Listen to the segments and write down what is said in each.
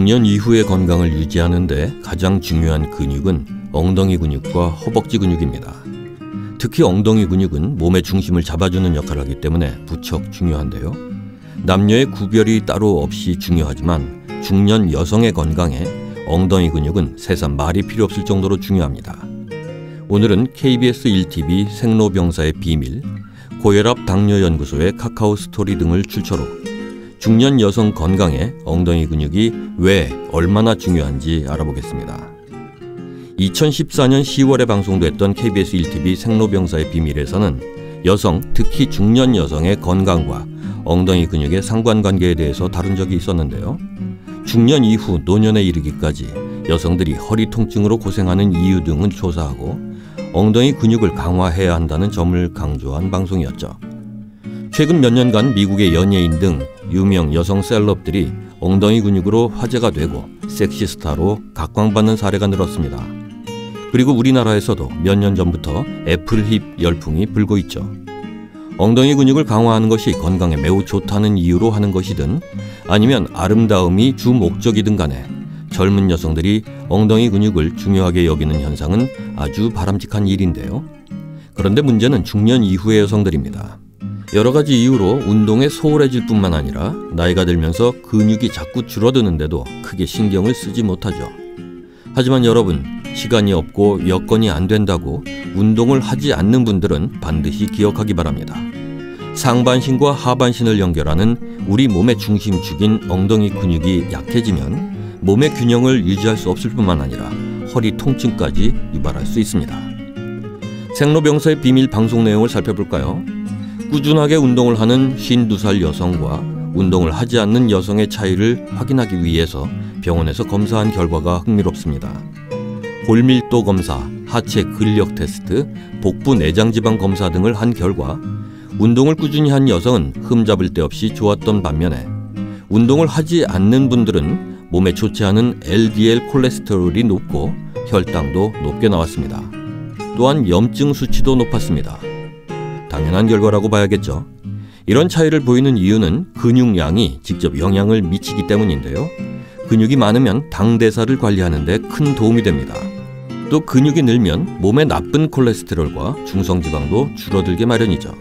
중년 이후의 건강을 유지하는 데 가장 중요한 근육은 엉덩이 근육과 허벅지 근육입니다. 특히 엉덩이 근육은 몸의 중심을 잡아주는 역할을 하기 때문에 무척 중요한데요. 남녀의 구별이 따로 없이 중요하지만 중년 여성의 건강에 엉덩이 근육은 새삼 말이 필요 없을 정도로 중요합니다. 오늘은 KBS 1TV 생로병사의 비밀, 고혈압 당뇨연구소의 카카오 스토리 등을 출처로 중년 여성 건강에 엉덩이 근육이 왜 얼마나 중요한지 알아보겠습니다. 2014년 10월에 방송됐던 KBS 1TV 생로병사의 비밀에서는 여성, 특히 중년 여성의 건강과 엉덩이 근육의 상관관계에 대해서 다룬 적이 있었는데요. 중년 이후 노년에 이르기까지 여성들이 허리 통증으로 고생하는 이유 등을 조사하고 엉덩이 근육을 강화해야 한다는 점을 강조한 방송이었죠. 최근 몇 년간 미국의 연예인 등 유명 여성 셀럽들이 엉덩이 근육으로 화제가 되고 섹시스타로 각광받는 사례가 늘었습니다. 그리고 우리나라에서도 몇 년 전부터 애플힙 열풍이 불고 있죠. 엉덩이 근육을 강화하는 것이 건강에 매우 좋다는 이유로 하는 것이든 아니면 아름다움이 주 목적이든 간에 젊은 여성들이 엉덩이 근육을 중요하게 여기는 현상은 아주 바람직한 일인데요. 그런데 문제는 중년 이후의 여성들입니다. 여러 가지 이유로 운동에 소홀해질 뿐만 아니라 나이가 들면서 근육이 자꾸 줄어드는데도 크게 신경을 쓰지 못하죠. 하지만 여러분, 시간이 없고 여건이 안 된다고 운동을 하지 않는 분들은 반드시 기억하기 바랍니다. 상반신과 하반신을 연결하는 우리 몸의 중심축인 엉덩이 근육이 약해지면 몸의 균형을 유지할 수 없을 뿐만 아니라 허리 통증까지 유발할 수 있습니다. 생로병사의 비밀 방송 내용을 살펴볼까요? 꾸준하게 운동을 하는 52살 여성과 운동을 하지 않는 여성의 차이를 확인하기 위해서 병원에서 검사한 결과가 흥미롭습니다. 골밀도 검사, 하체 근력 테스트, 복부 내장지방 검사 등을 한 결과 운동을 꾸준히 한 여성은 흠잡을 데 없이 좋았던 반면에 운동을 하지 않는 분들은 몸에 좋지 않은 LDL 콜레스테롤이 높고 혈당도 높게 나왔습니다. 또한 염증 수치도 높았습니다. 당연한 결과라고 봐야겠죠. 이런 차이를 보이는 이유는 근육량이 직접 영향을 미치기 때문인데요. 근육이 많으면 당대사를 관리하는 데 큰 도움이 됩니다. 또 근육이 늘면 몸에 나쁜 콜레스테롤과 중성지방도 줄어들게 마련이죠.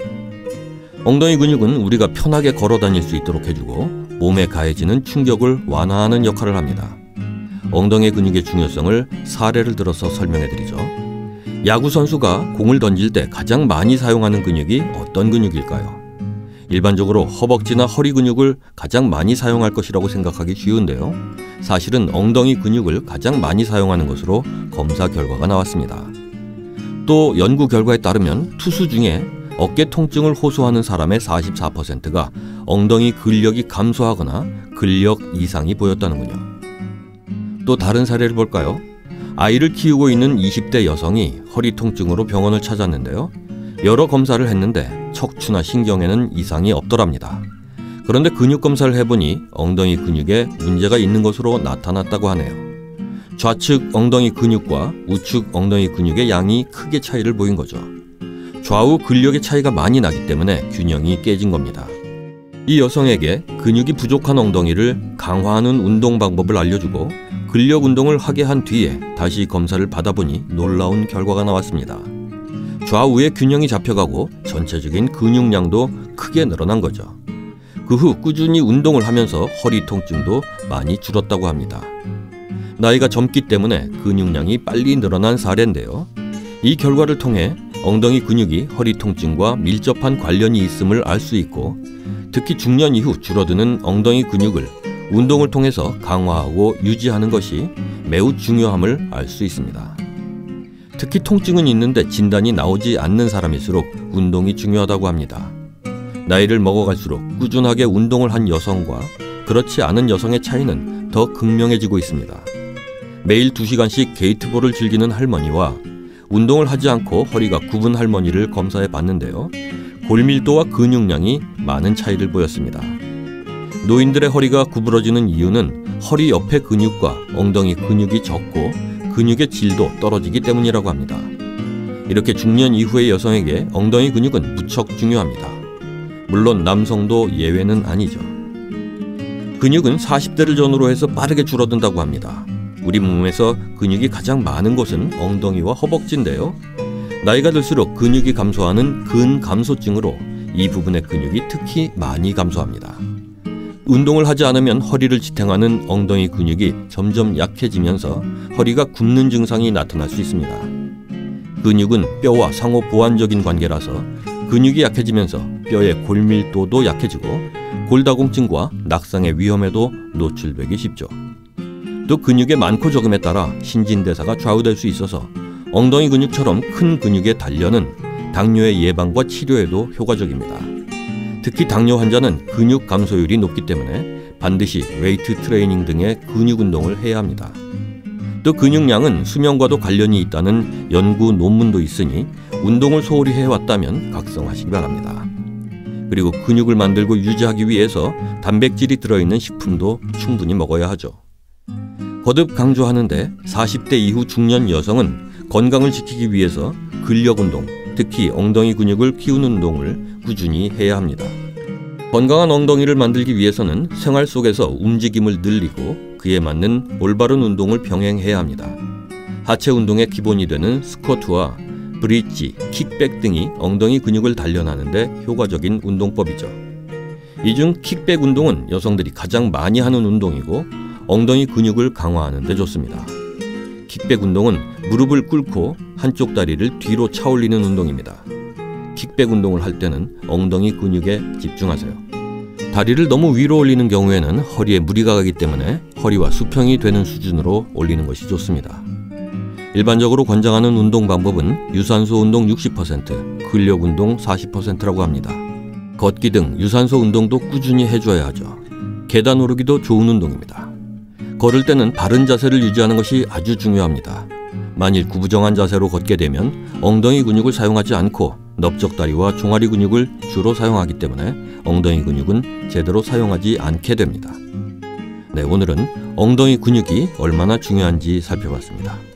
엉덩이 근육은 우리가 편하게 걸어 다닐 수 있도록 해주고 몸에 가해지는 충격을 완화하는 역할을 합니다. 엉덩이 근육의 중요성을 사례를 들어서 설명해드리죠. 야구 선수가 공을 던질 때 가장 많이 사용하는 근육이 어떤 근육일까요? 일반적으로 허벅지나 허리 근육을 가장 많이 사용할 것이라고 생각하기 쉬운데요. 사실은 엉덩이 근육을 가장 많이 사용하는 것으로 검사 결과가 나왔습니다. 또 연구 결과에 따르면 투수 중에 어깨 통증을 호소하는 사람의 44%가 엉덩이 근력이 감소하거나 근력 이상이 보였다는군요. 또 다른 사례를 볼까요? 아이를 키우고 있는 20대 여성이 허리 통증으로 병원을 찾았는데요. 여러 검사를 했는데 척추나 신경에는 이상이 없더랍니다. 그런데 근육 검사를 해보니 엉덩이 근육에 문제가 있는 것으로 나타났다고 하네요. 좌측 엉덩이 근육과 우측 엉덩이 근육의 양이 크게 차이를 보인 거죠. 좌우 근력의 차이가 많이 나기 때문에 균형이 깨진 겁니다. 이 여성에게 근육이 부족한 엉덩이를 강화하는 운동 방법을 알려주고 근력 운동을 하게 한 뒤에 다시 검사를 받아보니 놀라운 결과가 나왔습니다. 좌우의 균형이 잡혀가고 전체적인 근육량도 크게 늘어난 거죠. 그 후 꾸준히 운동을 하면서 허리 통증도 많이 줄었다고 합니다. 나이가 젊기 때문에 근육량이 빨리 늘어난 사례인데요. 이 결과를 통해 엉덩이 근육이 허리 통증과 밀접한 관련이 있음을 알 수 있고 특히 중년 이후 줄어드는 엉덩이 근육을 운동을 통해서 강화하고 유지하는 것이 매우 중요함을 알 수 있습니다. 특히 통증은 있는데 진단이 나오지 않는 사람일수록 운동이 중요하다고 합니다. 나이를 먹어갈수록 꾸준하게 운동을 한 여성과 그렇지 않은 여성의 차이는 더 극명해지고 있습니다. 매일 2시간씩 게이트볼을 즐기는 할머니와 운동을 하지 않고 허리가 굽은 할머니를 검사해 봤는데요. 골밀도와 근육량이 많은 차이를 보였습니다. 노인들의 허리가 구부러지는 이유는 허리 옆의 근육과 엉덩이 근육이 적고 근육의 질도 떨어지기 때문이라고 합니다. 이렇게 중년 이후의 여성에게 엉덩이 근육은 무척 중요합니다. 물론 남성도 예외는 아니죠. 근육은 40대를 전후로 해서 빠르게 줄어든다고 합니다. 우리 몸에서 근육이 가장 많은 곳은 엉덩이와 허벅지인데요. 나이가 들수록 근육이 감소하는 근감소증으로 이 부분의 근육이 특히 많이 감소합니다. 운동을 하지 않으면 허리를 지탱하는 엉덩이 근육이 점점 약해지면서 허리가 굽는 증상이 나타날 수 있습니다. 근육은 뼈와 상호 보완적인 관계라서 근육이 약해지면서 뼈의 골밀도도 약해지고 골다공증과 낙상의 위험에도 노출되기 쉽죠. 또 근육의 많고 적음에 따라 신진대사가 좌우될 수 있어서 엉덩이 근육처럼 큰 근육의 단련은 당뇨의 예방과 치료에도 효과적입니다. 특히 당뇨 환자는 근육 감소율이 높기 때문에 반드시 웨이트 트레이닝 등의 근육 운동을 해야 합니다. 또 근육량은 수명과도 관련이 있다는 연구 논문도 있으니 운동을 소홀히 해왔다면 각성하시기 바랍니다. 그리고 근육을 만들고 유지하기 위해서 단백질이 들어있는 식품도 충분히 먹어야 하죠. 거듭 강조하는데 40대 이후 중년 여성은 건강을 지키기 위해서 근력 운동, 특히 엉덩이 근육을 키우는 운동을 꾸준히 해야 합니다. 건강한 엉덩이를 만들기 위해서는 생활 속에서 움직임을 늘리고 그에 맞는 올바른 운동을 병행해야 합니다. 하체 운동의 기본이 되는 스쿼트와 브릿지, 킥백 등이 엉덩이 근육을 단련하는 데 효과적인 운동법이죠. 이 중 킥백 운동은 여성들이 가장 많이 하는 운동이고 엉덩이 근육을 강화하는 데 좋습니다. 킥백 운동은 무릎을 꿇고 한쪽 다리를 뒤로 차올리는 운동입니다. 킥백 운동을 할 때는 엉덩이 근육에 집중하세요. 다리를 너무 위로 올리는 경우에는 허리에 무리가 가기 때문에 허리와 수평이 되는 수준으로 올리는 것이 좋습니다. 일반적으로 권장하는 운동 방법은 유산소 운동 60%, 근력 운동 40%라고 합니다. 걷기 등 유산소 운동도 꾸준히 해줘야 하죠. 계단 오르기도 좋은 운동입니다. 걸을 때는 바른 자세를 유지하는 것이 아주 중요합니다. 만일 구부정한 자세로 걷게 되면 엉덩이 근육을 사용하지 않고 넓적다리와 종아리 근육을 주로 사용하기 때문에 엉덩이 근육은 제대로 사용하지 않게 됩니다. 네, 오늘은 엉덩이 근육이 얼마나 중요한지 살펴봤습니다.